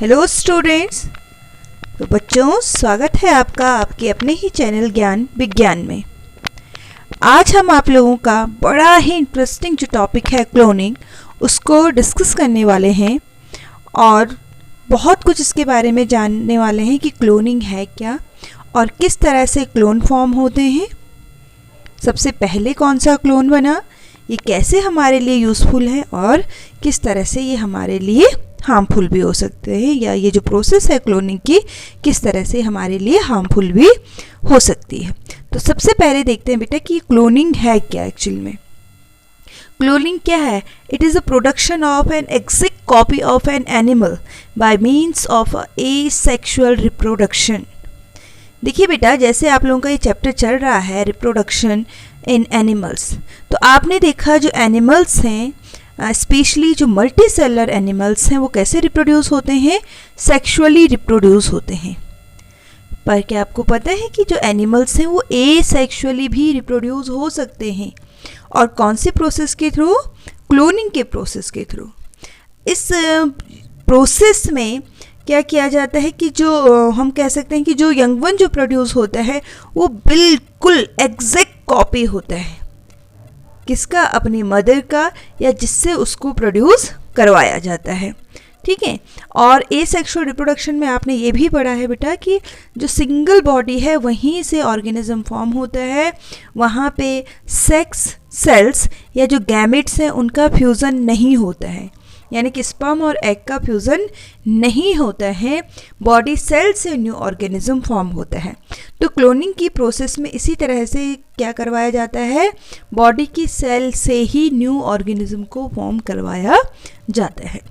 Hello students. तो बच्चों, स्वागत है आपका आपके अपने ही चैनल ज्ञान विज्ञान में। आज हम आप लोगों का बड़ा ही इंटरेस्टिंग जो टॉपिक है क्लोनिंग, उसको डिस्कस करने वाले हैं और बहुत कुछ इसके बारे में जानने वाले हैं कि क्लोनिंग है क्या और किस तरह से क्लोन फॉर्म होते हैं। सबसे पहले कौन सा क्लोन बना, ये कैसे हमारे लिए यूज़फुल है और किस तरह से ये हमारे लिए हार्मफुल भी हो सकते हैं, या ये जो प्रोसेस है क्लोनिंग की किस तरह से हमारे लिए हार्मफुल भी हो सकती है। तो सबसे पहले देखते हैं बेटा कि क्लोनिंग है क्या एक्चुअल में। क्लोनिंग क्या है? It is a production of an exact copy of an animal bye means of asexual reproduction. देखिए बेटा, जैसे आप लोगों का ये चैप्टर चल रहा है रिप्रोडक्शन इन एनिमल्स, तो आपने देखा जो एनिमल्स हैं, स्पेशली जो मल्टी सेलर एनिमल्स हैं, वो कैसे रिप्रोड्यूस होते हैं? सेक्सुअली रिप्रोड्यूस होते हैं। पर क्या आपको पता है कि जो एनिमल्स हैं वो एसेक्सुअली भी रिप्रोड्यूस हो सकते हैं, और कौन से प्रोसेस के थ्रू? क्लोनिंग के प्रोसेस के थ्रू। इस प्रोसेस में क्या किया जाता है कि जो हम कह सकते हैं कि जो यंग वन जो प्रोड्यूस होता है वो बिल्कुल एग्जैक्ट कॉपी होता है। किसका? अपनी मदर का, या जिससे उसको प्रोड्यूस करवाया जाता है। ठीक है। और एसेक्सुअल रिप्रोडक्शन में आपने ये भी पढ़ा है बेटा कि जो सिंगल बॉडी है वहीं से ऑर्गेनिज्म फॉर्म होता है, वहाँ पे सेक्स सेल्स या जो गैमेट्स हैं उनका फ्यूज़न नहीं होता है, यानी कि स्पर्म और एग का फ्यूज़न नहीं होता है, बॉडी सेल से न्यू ऑर्गेनिज्म फॉर्म होता है। तो क्लोनिंग की प्रोसेस में इसी तरह से क्या करवाया जाता है? बॉडी की सेल से ही न्यू ऑर्गेनिज्म को फॉर्म करवाया जाता है।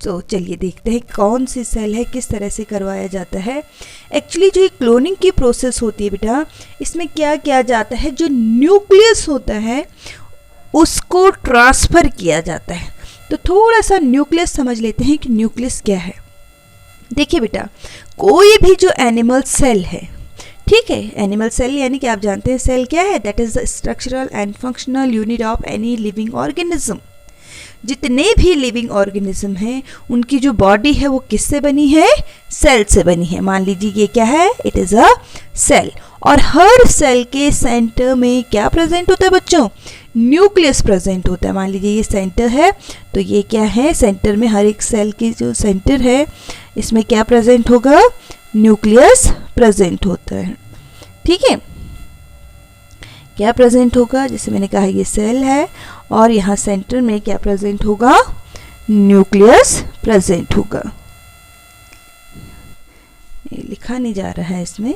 तो चलिए देखते हैं कौन सी सेल है, किस तरह से करवाया जाता है। एक्चुअली जो क्लोनिंग की प्रोसेस होती है बेटा, इसमें क्या किया जाता है, जो न्यूक्लियस होता है उसको ट्रांसफ़र किया जाता है। तो थोड़ा सा न्यूक्लियस समझ लेते हैं कि न्यूक्लियस क्या है। देखिए बेटा, कोई भी जो एनिमल सेल है, ठीक है, एनिमल सेल यानी कि आप जानते हैं सेल क्या है? That is the structural and functional unit of any living organism. जितने भी लिविंग ऑर्गेनिज्म हैं उनकी जो बॉडी है वो किससे बनी है? सेल से बनी है। मान लीजिए ये क्या है? It is a cell. और हर सेल के सेंटर में क्या प्रेजेंट होता है बच्चों? न्यूक्लियस प्रेजेंट होता है। मान लीजिए ये सेंटर है, तो ये क्या है? सेंटर में हर एक सेल की जो सेंटर है इसमें क्या प्रेजेंट होगा? न्यूक्लियस प्रेजेंट होता है। ठीक है, क्या प्रेजेंट होगा? जैसे मैंने कहा ये सेल है और यहाँ सेंटर में क्या प्रेजेंट होगा? न्यूक्लियस प्रेजेंट होगा। ये लिखा नहीं जा रहा है इसमें।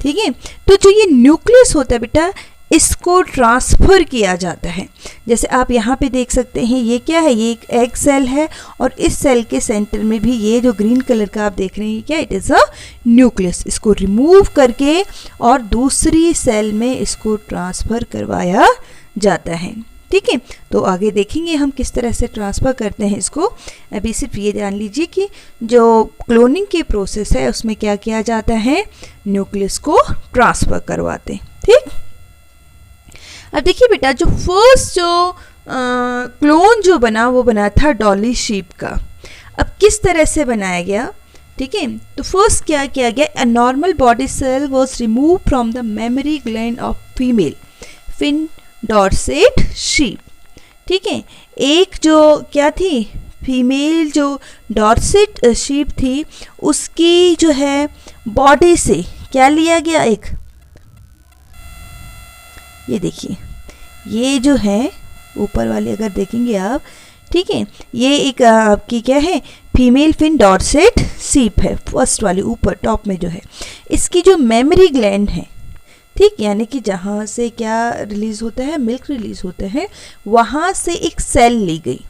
ठीक है, तो जो ये न्यूक्लियस होता है बेटा, इसको ट्रांसफ़र किया जाता है। जैसे आप यहाँ पे देख सकते हैं, ये क्या है? ये एक एग सेल है और इस सेल के सेंटर में भी ये जो ग्रीन कलर का आप देख रहे हैं क्या? It is a nucleus. इसको रिमूव करके और दूसरी सेल में इसको ट्रांसफ़र करवाया जाता है। ठीक है, तो आगे देखेंगे हम किस तरह से ट्रांसफ़र करते हैं इसको। अभी सिर्फ ये जान लीजिए कि जो क्लोनिंग की प्रोसेस है उसमें क्या किया जाता है? न्यूक्लियस को ट्रांसफ़र करवाते हैं। ठीक, अब देखिए बेटा, जो फर्स्ट जो क्लोन जो बना वो बना था डॉली शीप का। अब किस तरह से बनाया गया? ठीक है, तो फर्स्ट क्या किया गया? A normal body cell was remove from the memory gland of female Finn Dorset sheep. ठीक है, एक जो क्या थी? फीमेल जो डॉर्सेट शीप थी, उसकी जो है बॉडी से क्या लिया गया? एक ये देखिए, ये जो है ऊपर वाली अगर देखेंगे आप, ठीक है, ये एक आपकी क्या है? फीमेल फिन डॉर्सेट शीप है, फर्स्ट वाली ऊपर टॉप में जो है। इसकी जो मेमोरी ग्लैंड है, ठीक, यानी कि जहाँ से क्या रिलीज़ होता है? मिल्क रिलीज़ होता है, वहाँ से एक सेल ली गई।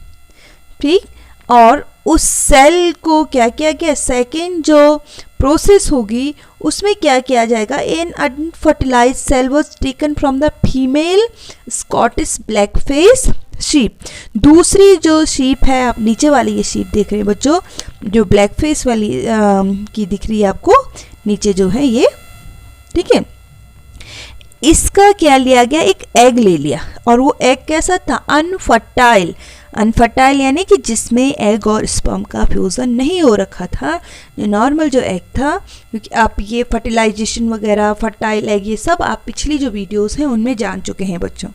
ठीक, और उस सेल को क्या किया गया? सेकेंड जो प्रोसेस होगी उसमें क्या किया जाएगा? An unfertilised cell was taken from the female Scottish black face sheep. दूसरी जो शीप है, आप नीचे वाली ये शीप देख रहे हैं बच्चों, जो ब्लैक फेस वाली की दिख रही है आपको नीचे जो है ये, ठीक है, इसका क्या लिया गया? एक एग ले लिया, और वो एग कैसा था? अनफर्टाइल। अनफर्टाइल यानी कि जिसमें एग और स्पर्म का फ्यूज़न नहीं हो रखा था, जो नॉर्मल जो एग था, क्योंकि आप ये फर्टिलाइजेशन वगैरह, फर्टाइल एग, ये सब आप पिछली जो वीडियोस हैं उनमें जान चुके हैं बच्चों,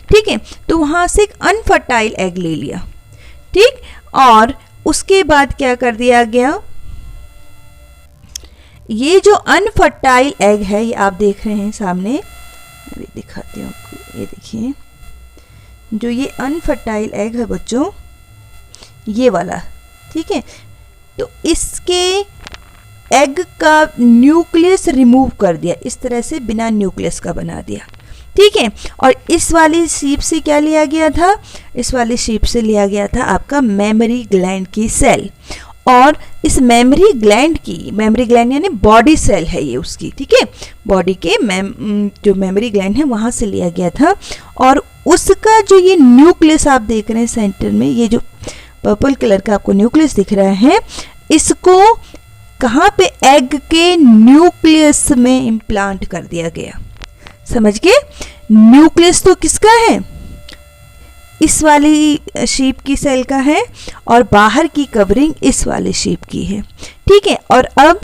ठीक है। तो वहाँ से एक अनफर्टाइल एग ले लिया, ठीक, और उसके बाद क्या कर दिया गया, ये जो अनफर्टाइल एग है, ये आप देख रहे हैं सामने, अभी दिखाती हूँ आपको, ये देखिए जो ये अनफर्टाइल एग है बच्चों, ये वाला, ठीक है। तो इसके एग का न्यूक्लियस रिमूव कर दिया, इस तरह से बिना न्यूक्लियस का बना दिया, ठीक है। और इस वाली शीप से क्या लिया गया था, इस वाली शीप से लिया गया था आपका मेमरी ग्लैंड की सेल, और इस मेमरी ग्लैंड यानी बॉडी सेल है ये उसकी, ठीक है, बॉडी के जो मेमरी ग्लैंड है वहाँ से लिया गया था। और उसका जो ये न्यूक्लियस आप देख रहे हैं सेंटर में, ये जो पर्पल कलर का आपको न्यूक्लियस दिख रहा है, इसको कहाँ पे, एग के न्यूक्लियस में इम्प्लांट कर दिया गया। समझ गए, न्यूक्लियस तो किसका है, इस वाली शीप की सेल का है, और बाहर की कवरिंग इस वाली शीप की है, ठीक है। और अब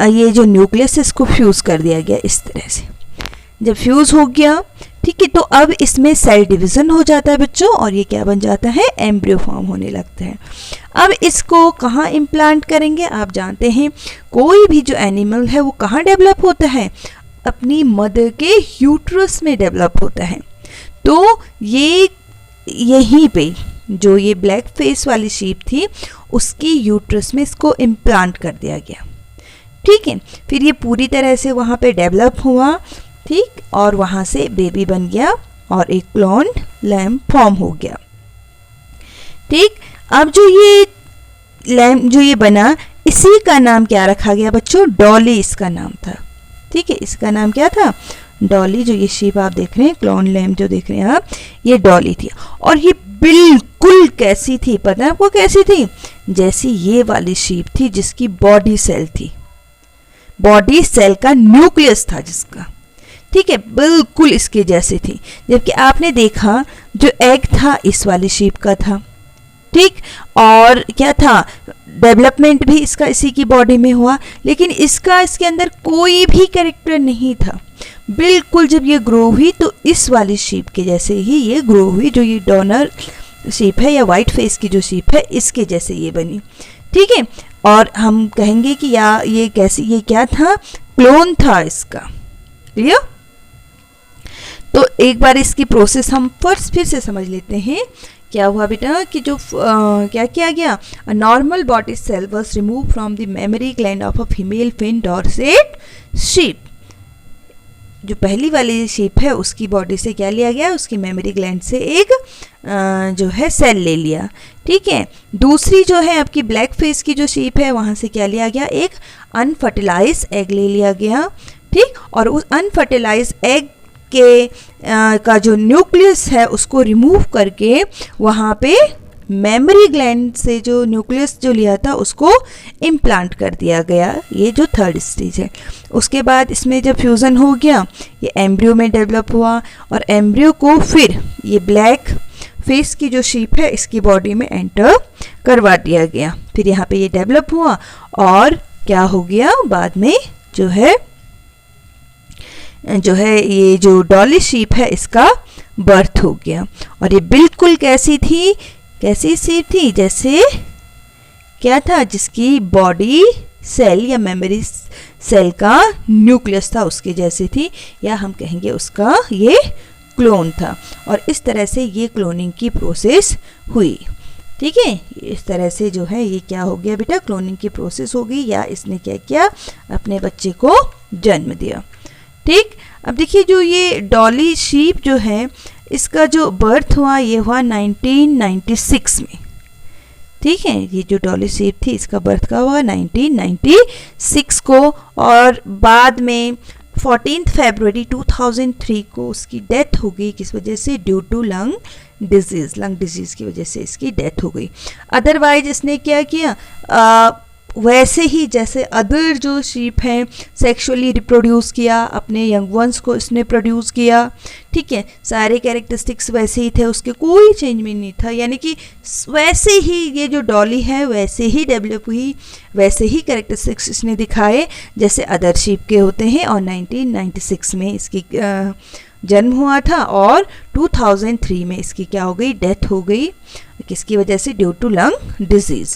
ये जो न्यूक्लियस है इसको फ्यूज कर दिया गया इस तरह से। जब फ्यूज हो गया, ठीक है, तो अब इसमें सेल डिवीजन हो जाता है बच्चों, और ये क्या बन जाता है, एम्ब्रियो फॉर्म होने लगता है। अब इसको कहाँ इम्प्लांट करेंगे, आप जानते हैं कोई भी जो एनिमल है वो कहाँ डेवलप होता है, अपनी मदर के यूट्रस में डेवलप होता है। तो ये यहीं पे जो ये ब्लैक फेस वाली शीप थी उसकी यूट्रस में इसको इम्प्लांट कर दिया गया, ठीक है। फिर ये पूरी तरह से वहाँ पे डेवलप हुआ, ठीक, और वहाँ से बेबी बन गया और एक क्लोन्ड लैम्ब फॉर्म हो गया, ठीक। अब जो ये लैम्ब जो ये बना, इसी का नाम क्या रखा गया बच्चों, डॉली इसका नाम था, ठीक है। इसका नाम क्या था, डॉली। जो ये शीप आप देख रहे हैं, क्लोन लैम्ब जो देख रहे हैं आप, ये डॉली थी। और ये बिल्कुल कैसी थी पता है आपको, कैसी थी, जैसी ये वाली शीप थी जिसकी बॉडी सेल थी, बॉडी सेल का न्यूक्लियस था जिसका, ठीक है, बिल्कुल इसके जैसे थी। जबकि आपने देखा जो एग था इस वाली शीप का था, ठीक, और क्या था, डेवलपमेंट भी इसका इसी की बॉडी में हुआ, लेकिन इसका इसके अंदर कोई भी कैरेक्टर नहीं था। बिल्कुल जब ये ग्रो हुई तो इस वाली शीप के जैसे ही ये ग्रो हुई, जो ये डॉनर शीप है या वाइट फेस की जो शीप है इसके जैसे ये बनी, ठीक है। और हम कहेंगे कि या ये कैसी, ये क्या था, क्लोन था इसका, क्लियर। तो एक बार इसकी प्रोसेस हम फर्स्ट फिर से समझ लेते हैं। क्या हुआ बेटा कि जो क्या किया गया, a normal body cell was remove from the memory gland of a female Finn Dorset sheep. जो पहली वाली शीप है उसकी बॉडी से क्या लिया गया, उसकी मेमरी ग्लैंड से एक जो है सेल ले लिया, ठीक है। दूसरी जो है आपकी ब्लैक फेस की जो शीप है वहाँ से क्या लिया गया, एक अनफर्टिलाइज एग ले लिया गया, ठीक। और उस अनफर्टिलाइज एग के का जो न्यूक्लियस है उसको रिमूव करके वहाँ पे मेमरी ग्लैंड से जो न्यूक्लियस जो लिया था उसको इम्प्लांट कर दिया गया, ये जो थर्ड स्टेज है। उसके बाद इसमें जब फ्यूज़न हो गया ये एम्ब्रियो में डेवलप हुआ, और एम्ब्रियो को फिर ये ब्लैक फेस की जो शीप है इसकी बॉडी में एंटर करवा दिया गया। फिर यहाँ पे ये डेवलप हुआ और क्या हो गया, बाद में जो है ये जो डॉली शीप है इसका बर्थ हो गया। और ये बिल्कुल कैसी थी, कैसी शीप थी, जैसे क्या था, जिसकी बॉडी सेल या मेमोरी सेल का न्यूक्लियस था उसके जैसी थी, या हम कहेंगे उसका ये क्लोन था। और इस तरह से ये क्लोनिंग की प्रोसेस हुई, ठीक है। इस तरह से जो है ये क्या हो गया बेटा, क्लोनिंग की प्रोसेस हो गई, या इसने क्या किया, अपने बच्चे को जन्म दिया, ठीक। अब देखिए जो ये डॉली शीप जो है इसका जो बर्थ हुआ ये हुआ 1996 में, ठीक है। ये जो डॉली शीप थी इसका बर्थ का हुआ 1996 को, और बाद में 14 फरवरी 2003 को उसकी डेथ हो गई। किस वजह से, ड्यू टू लंग डिजीज़ की वजह से इसकी डेथ हो गई। अदरवाइज इसने क्या किया, वैसे ही जैसे अदर जो शीप हैं सेक्सुअली रिप्रोड्यूस किया, अपने यंग वंस को इसने प्रोड्यूस किया, ठीक है, सारे कैरेक्टरिस्टिक्स वैसे ही थे, उसके कोई चेंज भी नहीं था, यानी कि वैसे ही ये जो डॉली है वैसे ही डेवलप हुई, वैसे ही कैरेक्टरिस्टिक्स इसने दिखाए जैसे अदर शीप के होते हैं। और 1996 में इसकी जन्म हुआ था और 2003 में इसकी क्या हो गई, डेथ हो गई, किसकी वजह से, ड्यू टू लंग डिजीज़,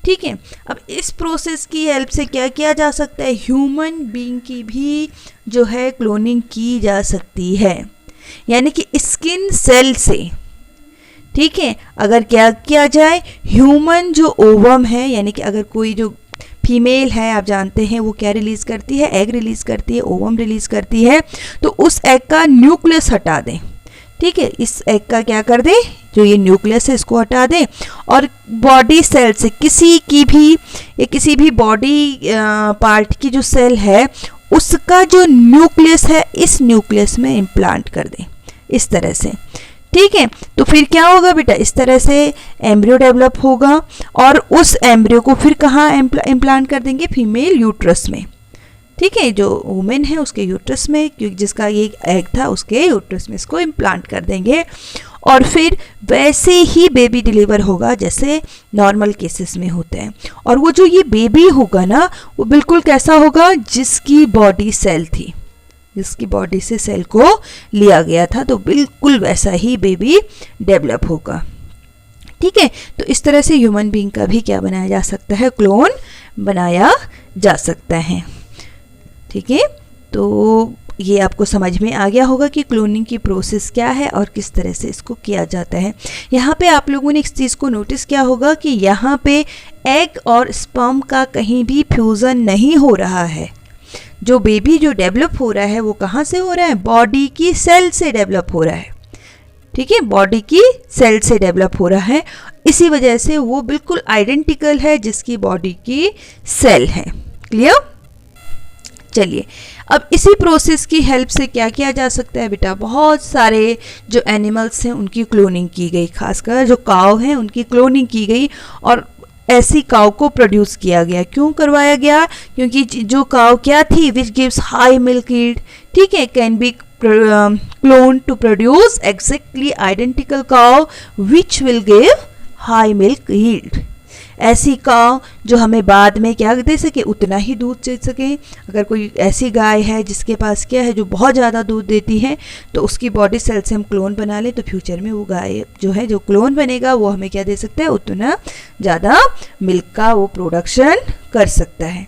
ठीक है। अब इस प्रोसेस की हेल्प से क्या किया जा सकता है, ह्यूमन बीइंग की भी जो है क्लोनिंग की जा सकती है, यानी कि स्किन सेल से, ठीक है। अगर क्या किया जाए, ह्यूमन जो ओवम है, यानी कि अगर कोई जो फीमेल है, आप जानते हैं वो क्या रिलीज़ करती है, एग रिलीज़ करती है, ओवम रिलीज़ करती है, तो उस एग का न्यूक्लियस हटा दें, ठीक है, इस एग का क्या कर दें, जो ये न्यूक्लियस है इसको हटा दें, और बॉडी सेल से किसी भी बॉडी पार्ट की जो सेल है उसका जो न्यूक्लियस है इस न्यूक्लियस में इम्प्लांट कर दें, इस तरह से, ठीक है। तो फिर क्या होगा बेटा, इस तरह से एम्ब्रियो डेवलप होगा और उस एम्ब्रियो को फिर कहाँ इम्प्लांट कर देंगे, फीमेल यूट्रस में, ठीक है, जो वुमेन है उसके यूट्रस में, क्योंकि जिसका ये एग था उसके यूट्रस में इसको इम्प्लांट कर देंगे, और फिर वैसे ही बेबी डिलीवर होगा जैसे नॉर्मल केसेस में होते हैं। और वो जो ये बेबी होगा ना, वो बिल्कुल कैसा होगा, जिसकी बॉडी सेल थी, जिसकी बॉडी से सेल को लिया गया था, तो बिल्कुल वैसा ही बेबी डेवलप होगा, ठीक है। तो इस तरह से ह्यूमन बीइंग का भी क्या बनाया जा सकता है, क्लोन बनाया जा सकता है, ठीक है। तो ये आपको समझ में आ गया होगा कि क्लोनिंग की प्रोसेस क्या है और किस तरह से इसको किया जाता है। यहाँ पे आप लोगों ने इस चीज़ को नोटिस किया होगा कि यहाँ पे एग और स्पर्म का कहीं भी फ्यूज़न नहीं हो रहा है। जो बेबी जो डेवलप हो रहा है वो कहाँ से हो रहा है, बॉडी की सेल से डेवलप हो रहा है, ठीक है, बॉडी की सेल से डेवलप हो रहा है, इसी वजह से वो बिल्कुल आइडेंटिकल है जिसकी बॉडी की सेल है। क्लियर? चलिए, अब इसी प्रोसेस की हेल्प से क्या किया जा सकता है बेटा, बहुत सारे जो एनिमल्स हैं उनकी क्लोनिंग की गई, खासकर जो काव हैं उनकी क्लोनिंग की गई, और ऐसी काव को प्रोड्यूस किया गया। क्यों करवाया गया, क्योंकि जो काव क्या थी, which gives high milk yield, ठीक है, can be clone to produce exactly identical cow which will give high milk yield. ऐसी काव जो हमें बाद में क्या दे सके, उतना ही दूध दे सके। अगर कोई ऐसी गाय है जिसके पास क्या है, जो बहुत ज़्यादा दूध देती है, तो उसकी बॉडी सेल से हम क्लोन बना लें, तो फ्यूचर में वो गाय जो है, जो क्लोन बनेगा, वो हमें क्या दे सकता है, उतना ज़्यादा मिल्क का वो प्रोडक्शन कर सकता है,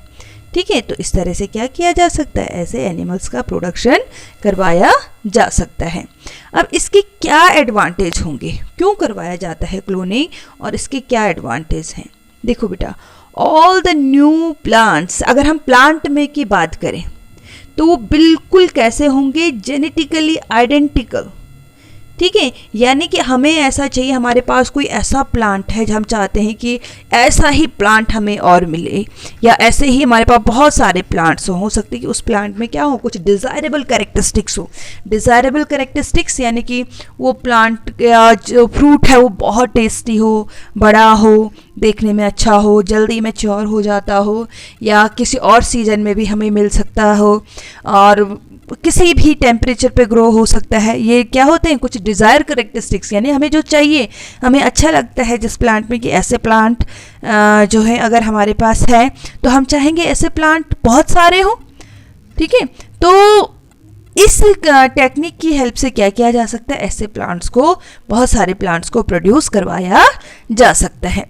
ठीक है। तो इस तरह से क्या किया जा सकता है, ऐसे एनिमल्स का प्रोडक्शन करवाया जा सकता है। अब इसके क्या एडवांटेज होंगे, क्यों करवाया जाता है क्लोनिंग, और इसके क्या एडवांटेज हैं। देखो बेटा, ऑल द न्यू प्लांट्स, अगर हम प्लांट में की बात करें तो वो बिल्कुल कैसे होंगे, जेनेटिकली आइडेंटिकल, ठीक है। यानी कि हमें ऐसा चाहिए, हमारे पास कोई ऐसा प्लांट है जो हम चाहते हैं कि ऐसा ही प्लांट हमें और मिले, या ऐसे ही हमारे पास बहुत सारे प्लांट्स हो सकते हैं कि उस प्लांट में क्या हो, कुछ डिज़ायरेबल कैरेक्टरिस्टिक्स हो। डिज़ायरेबल कैरेक्टरिस्टिक्स यानी कि वो प्लांट का जो फ्रूट है वो बहुत टेस्टी हो, बड़ा हो, देखने में अच्छा हो, जल्दी मैच्योर हो जाता हो, या किसी और सीजन में भी हमें मिल सकता हो, और किसी भी टेम्परेचर पे ग्रो हो सकता है। ये क्या होते हैं, कुछ डिज़ायर कैरेक्टरिस्टिक्स, यानी हमें जो चाहिए, हमें अच्छा लगता है जिस प्लांट में, कि ऐसे प्लांट जो है अगर हमारे पास है तो हम चाहेंगे ऐसे प्लांट बहुत सारे हों, ठीक है। तो इस टेक्निक की हेल्प से क्या किया जा सकता है, ऐसे प्लांट्स को, बहुत सारे प्लांट्स को प्रोड्यूस करवाया जा सकता है।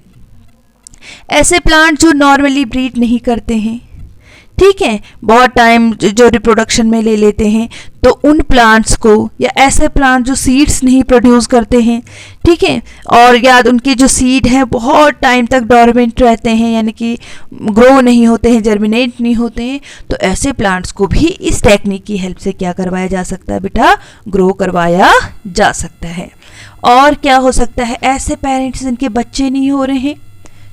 ऐसे प्लांट जो नॉर्मली ब्रीड नहीं करते हैं, ठीक है, बहुत टाइम जो रिप्रोडक्शन में ले लेते हैं, तो उन प्लांट्स को, या ऐसे प्लांट जो सीड्स नहीं प्रोड्यूस करते हैं, ठीक है, और या उनके जो सीड हैं बहुत टाइम तक डोरमेंट रहते हैं, यानी कि ग्रो नहीं होते हैं, जर्मिनेट नहीं होते हैं, तो ऐसे प्लांट्स को भी इस टेक्निक की हेल्प से क्या करवाया जा सकता है बेटा, ग्रो करवाया जा सकता है। और क्या हो सकता है, ऐसे पेरेंट्स जिनके बच्चे नहीं हो रहे हैं,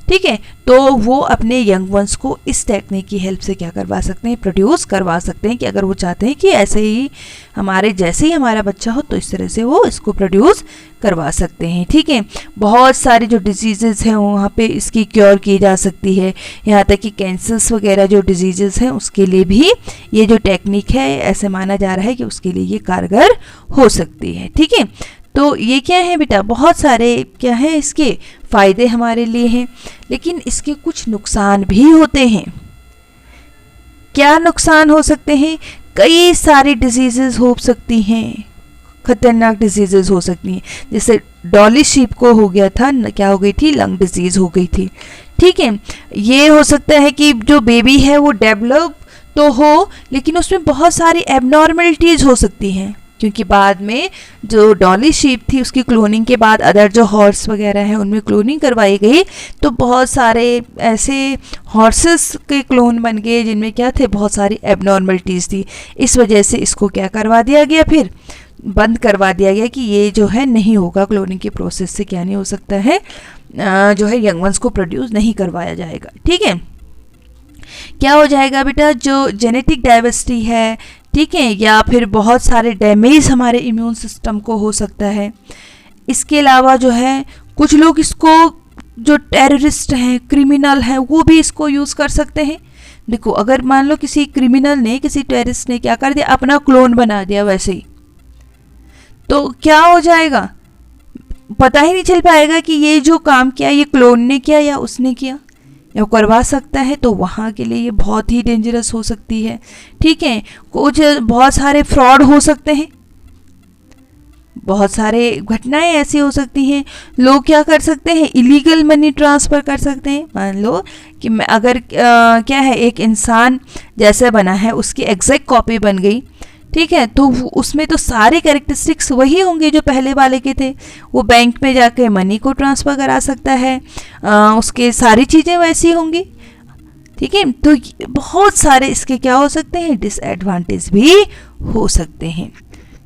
ठीक है, तो वो अपने यंग वंस को इस टेक्निक की हेल्प से क्या करवा सकते हैं, प्रोड्यूस करवा सकते हैं कि अगर वो चाहते हैं कि ऐसे ही हमारे जैसे ही हमारा बच्चा हो तो इस तरह से वो इसको प्रोड्यूस करवा सकते हैं। ठीक है, बहुत सारे जो डिजीज़ हैं वहाँ पे इसकी क्योर की जा सकती है, यहाँ तक कि कैंसर्स वगैरह जो डिजीज़ हैं उसके लिए भी ये जो टेक्निक है ऐसे माना जा रहा है कि उसके लिए ये कारगर हो सकती है। ठीक है, तो ये क्या है बेटा, बहुत सारे क्या हैं इसके फ़ायदे हमारे लिए हैं, लेकिन इसके कुछ नुकसान भी होते हैं। क्या नुकसान हो सकते हैं, कई सारी डिजीज़ेस हो सकती हैं, खतरनाक डिजीज़ेस हो सकती हैं, जैसे डॉली शीप को हो गया था, क्या हो गई थी, लंग डिजीज़ हो गई थी। ठीक है, ये हो सकता है कि जो बेबी है वो डेवलप तो हो लेकिन उसमें बहुत सारी एबनॉर्मलिटीज़ हो सकती हैं, क्योंकि बाद में जो डॉली शीप थी उसकी क्लोनिंग के बाद अदर जो हॉर्स वगैरह हैं उनमें क्लोनिंग करवाई गई, तो बहुत सारे ऐसे हॉर्सेस के क्लोन बन गए जिनमें क्या थे, बहुत सारी एबनॉर्मलिटीज़ थी। इस वजह से इसको क्या करवा दिया गया, फिर बंद करवा दिया गया कि ये जो है नहीं होगा, क्लोनिंग के प्रोसेस से क्या नहीं हो सकता है, जो है यंग वंस को प्रोड्यूस नहीं करवाया जाएगा। ठीक है, क्या हो जाएगा बेटा, जो जेनेटिक डाइवर्सिटी है, ठीक है, या फिर बहुत सारे डैमेज हमारे इम्यून सिस्टम को हो सकता है। इसके अलावा जो है कुछ लोग इसको, जो टेररिस्ट हैं, क्रिमिनल हैं, वो भी इसको यूज़ कर सकते हैं। देखो, अगर मान लो किसी क्रिमिनल ने, किसी टेररिस्ट ने क्या कर दिया, अपना क्लोन बना दिया वैसे ही, तो क्या हो जाएगा, पता ही नहीं चल पाएगा कि ये जो काम किया ये क्लोन ने किया या उसने किया, या करवा सकता है, तो वहाँ के लिए ये बहुत ही डेंजरस हो सकती है। ठीक है, कुछ बहुत सारे फ्रॉड हो सकते हैं, बहुत सारे घटनाएं ऐसी हो सकती हैं। लोग क्या कर सकते हैं, इलीगल मनी ट्रांसफ़र कर सकते हैं। मान लो कि मैं अगर क्या है, एक इंसान जैसे बना है उसकी एग्जैक्ट कॉपी बन गई, ठीक है, तो उसमें तो सारे कैरेक्टरिस्टिक्स वही होंगे जो पहले वाले के थे। वो बैंक में जाके मनी को ट्रांसफ़र करा सकता है, उसके सारी चीज़ें वैसी होंगी। ठीक है, तो बहुत सारे इसके क्या हो सकते हैं, डिसएडवांटेज भी हो सकते हैं।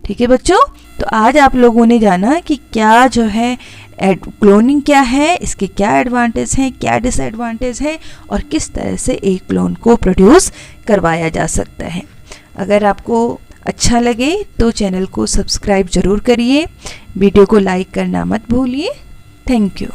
ठीक है बच्चों, तो आज आप लोगों ने जाना कि क्या जो है क्लोनिंग क्या है, इसके क्या एडवांटेज हैं, क्या डिसएडवांटेज हैं, और किस तरह से एक क्लोन को प्रोड्यूस करवाया जा सकता है। अगर आपको अच्छा लगे तो चैनल को सब्सक्राइब ज़रूर करिए, वीडियो को लाइक करना मत भूलिए। Thank you.